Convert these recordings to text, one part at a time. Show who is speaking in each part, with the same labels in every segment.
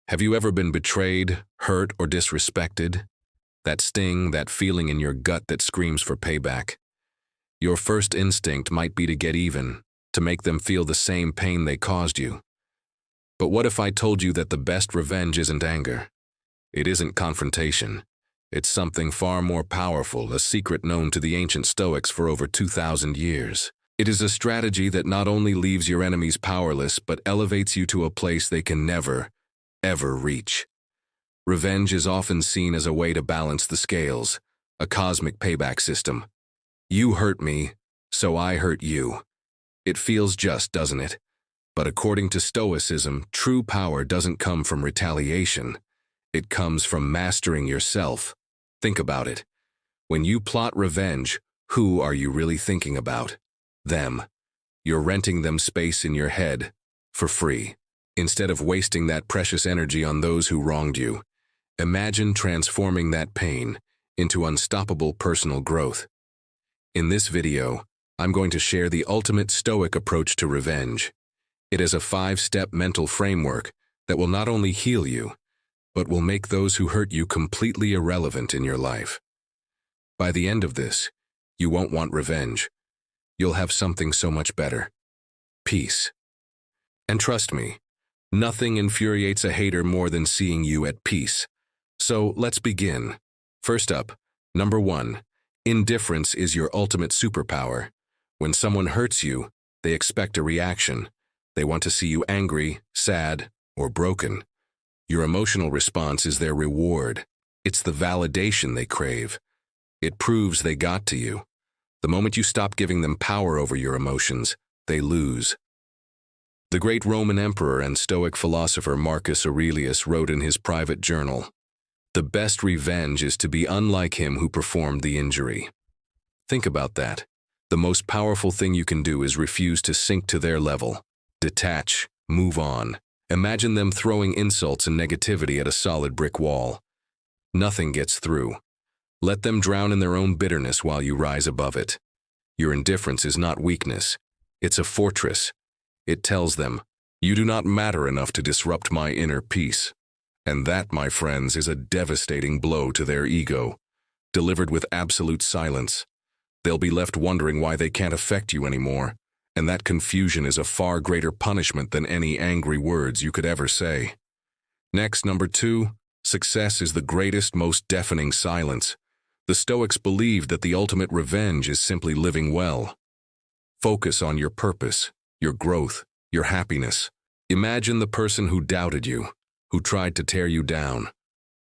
Speaker 1: Have you ever been betrayed, hurt, or disrespected? That sting, that feeling in your gut that screams for payback. Your first instinct might be to get even, to make them feel the same pain they caused you. But what if I told you that the best revenge isn't anger? It isn't confrontation. It's something far more powerful, a secret known to the ancient Stoics for over 2,000 years. It is a strategy that not only leaves your enemies powerless, but elevates you to a place they can never, ever reach. Revenge is often seen as a way to balance the scales, a cosmic payback system. You hurt me, so I hurt you. It feels just, doesn't it? But according to Stoicism, true power doesn't come from retaliation. It comes from mastering yourself. Think about it. When you plot revenge, who are you really thinking about? Them. You're renting them space in your head, for free. Instead of wasting that precious energy on those who wronged you, imagine transforming that pain into unstoppable personal growth. In this video, I'm going to share the ultimate Stoic approach to revenge. It is a 5-step mental framework that will not only heal you, but will make those who hurt you completely irrelevant in your life. By the end of this, you won't want revenge. You'll have something so much better. Peace. And trust me, nothing infuriates a hater more than seeing you at peace. So let's begin. First up, number 1, indifference is your ultimate superpower. When someone hurts you, they expect a reaction. They want to see you angry, sad, or broken. Your emotional response is their reward. It's the validation they crave. It proves they got to you. The moment you stop giving them power over your emotions, they lose. The great Roman emperor and Stoic philosopher Marcus Aurelius wrote in his private journal, "The best revenge is to be unlike him who performed the injury." Think about that. The most powerful thing you can do is refuse to sink to their level. Detach, move on. Imagine them throwing insults and negativity at a solid brick wall. Nothing gets through. Let them drown in their own bitterness while you rise above it. Your indifference is not weakness. It's a fortress. It tells them, you do not matter enough to disrupt my inner peace. And that, my friends, is a devastating blow to their ego. Delivered with absolute silence, they'll be left wondering why they can't affect you anymore. And that confusion is a far greater punishment than any angry words you could ever say. Next, number 2, success is the greatest, most deafening silence. The Stoics believed that the ultimate revenge is simply living well. Focus on your purpose, your growth, your happiness. Imagine the person who doubted you, who tried to tear you down,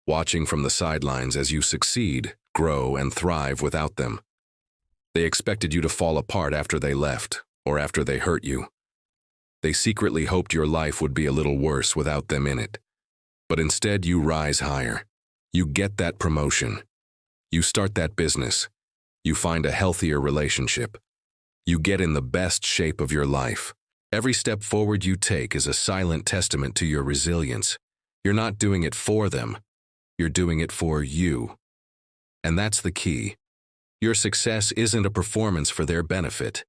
Speaker 1: watching from the sidelines as you succeed, grow, and thrive without them. They expected you to fall apart after they left, or after they hurt you. They secretly hoped your life would be a little worse without them in it. But instead you rise higher. You get that promotion. You start that business. You find a healthier relationship. You get in the best shape of your life. Every step forward you take is a silent testament to your resilience. You're not doing it for them. You're doing it for you. And that's the key. Your success isn't a performance for their benefit.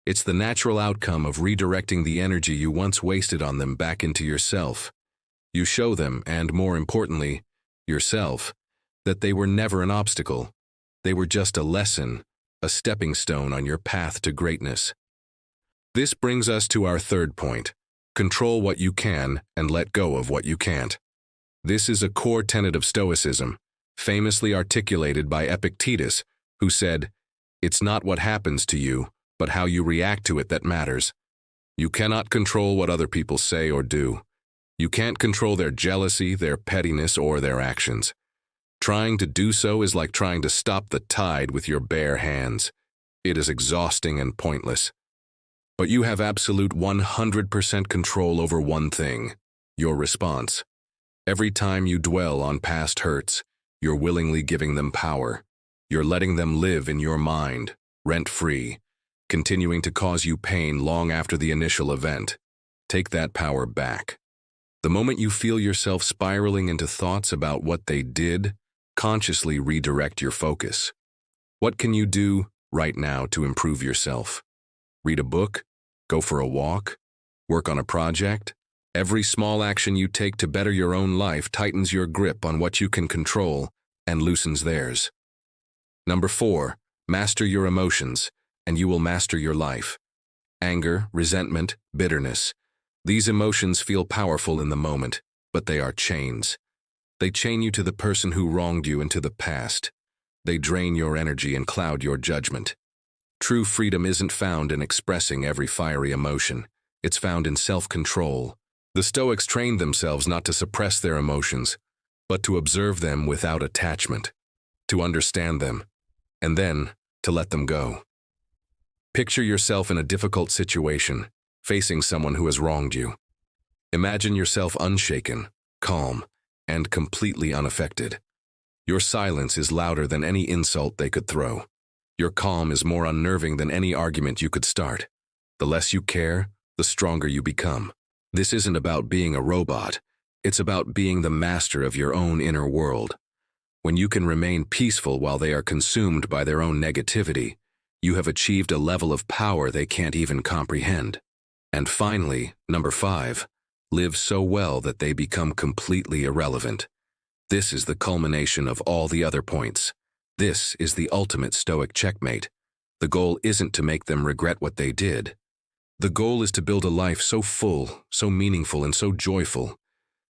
Speaker 1: It's the natural outcome of redirecting the energy you once wasted on them back into yourself. You show them, and more importantly, yourself, that they were never an obstacle. They were just a lesson, a stepping stone on your path to greatness. This brings us to our third point. Control what you can and let go of what you can't. This is a core tenet of Stoicism, famously articulated by Epictetus, who said, "It's not what happens to you, but how you react to it that matters." You cannot control what other people say or do. You can't control their jealousy, their pettiness, or their actions. Trying to do so is like trying to stop the tide with your bare hands. It is exhausting and pointless. But you have absolute 100% control over one thing: your response. Every time you dwell on past hurts, you're willingly giving them power. You're letting them live in your mind, rent-free, continuing to cause you pain long after the initial event. Take that power back. The moment you feel yourself spiraling into thoughts about what they did, consciously redirect your focus. What can you do right now to improve yourself? Read a book? Go for a walk? Work on a project? Every small action you take to better your own life tightens your grip on what you can control and loosens theirs. Number 4, master your emotions, and you will master your life. Anger, resentment, bitterness. These emotions feel powerful in the moment, but they are chains. They chain you to the person who wronged you and to the past. They drain your energy and cloud your judgment. True freedom isn't found in expressing every fiery emotion. It's found in self-control. The Stoics trained themselves not to suppress their emotions, but to observe them without attachment, to understand them, and then to let them go. Picture yourself in a difficult situation, facing someone who has wronged you. Imagine yourself unshaken, calm, and completely unaffected. Your silence is louder than any insult they could throw. Your calm is more unnerving than any argument you could start. The less you care, the stronger you become. This isn't about being a robot. It's about being the master of your own inner world. When you can remain peaceful while they are consumed by their own negativity, you have achieved a level of power they can't even comprehend. And finally, number 5, live so well that they become completely irrelevant. This is the culmination of all the other points. This is the ultimate Stoic checkmate. The goal isn't to make them regret what they did. The goal is to build a life so full, so meaningful, and so joyful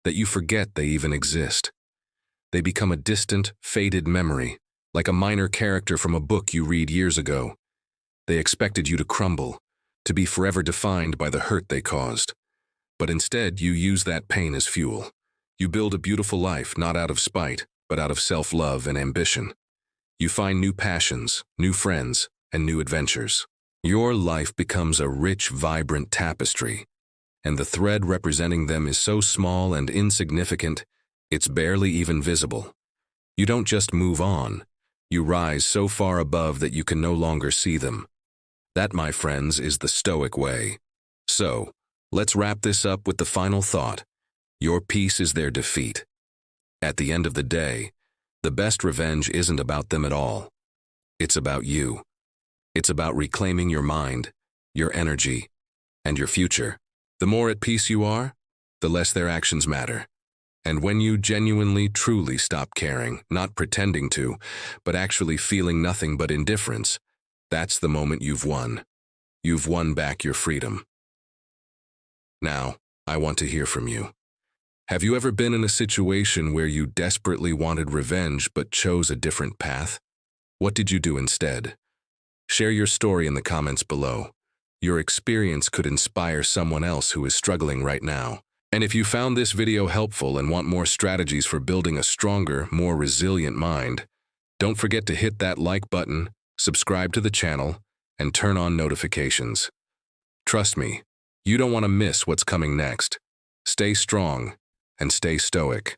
Speaker 1: that you forget they even exist. They become a distant, faded memory, like a minor character from a book you read years ago. They expected you to crumble, to be forever defined by the hurt they caused. But instead, you use that pain as fuel. You build a beautiful life not out of spite, but out of self-love and ambition. You find new passions, new friends, and new adventures. Your life becomes a rich, vibrant tapestry, and the thread representing them is so small and insignificant, it's barely even visible. You don't just move on, you rise so far above that you can no longer see them. That, my friends, is the Stoic way. So, let's wrap this up with the final thought. Your peace is their defeat. At the end of the day, the best revenge isn't about them at all. It's about you. It's about reclaiming your mind, your energy, and your future. The more at peace you are, the less their actions matter. And when you genuinely, truly stop caring, not pretending to, but actually feeling nothing but indifference, that's the moment you've won. You've won back your freedom. Now, I want to hear from you. Have you ever been in a situation where you desperately wanted revenge but chose a different path? What did you do instead? Share your story in the comments below. Your experience could inspire someone else who is struggling right now. And if you found this video helpful and want more strategies for building a stronger, more resilient mind, don't forget to hit that like button, subscribe to the channel, and turn on notifications. Trust me, you don't want to miss what's coming next. Stay strong and stay stoic.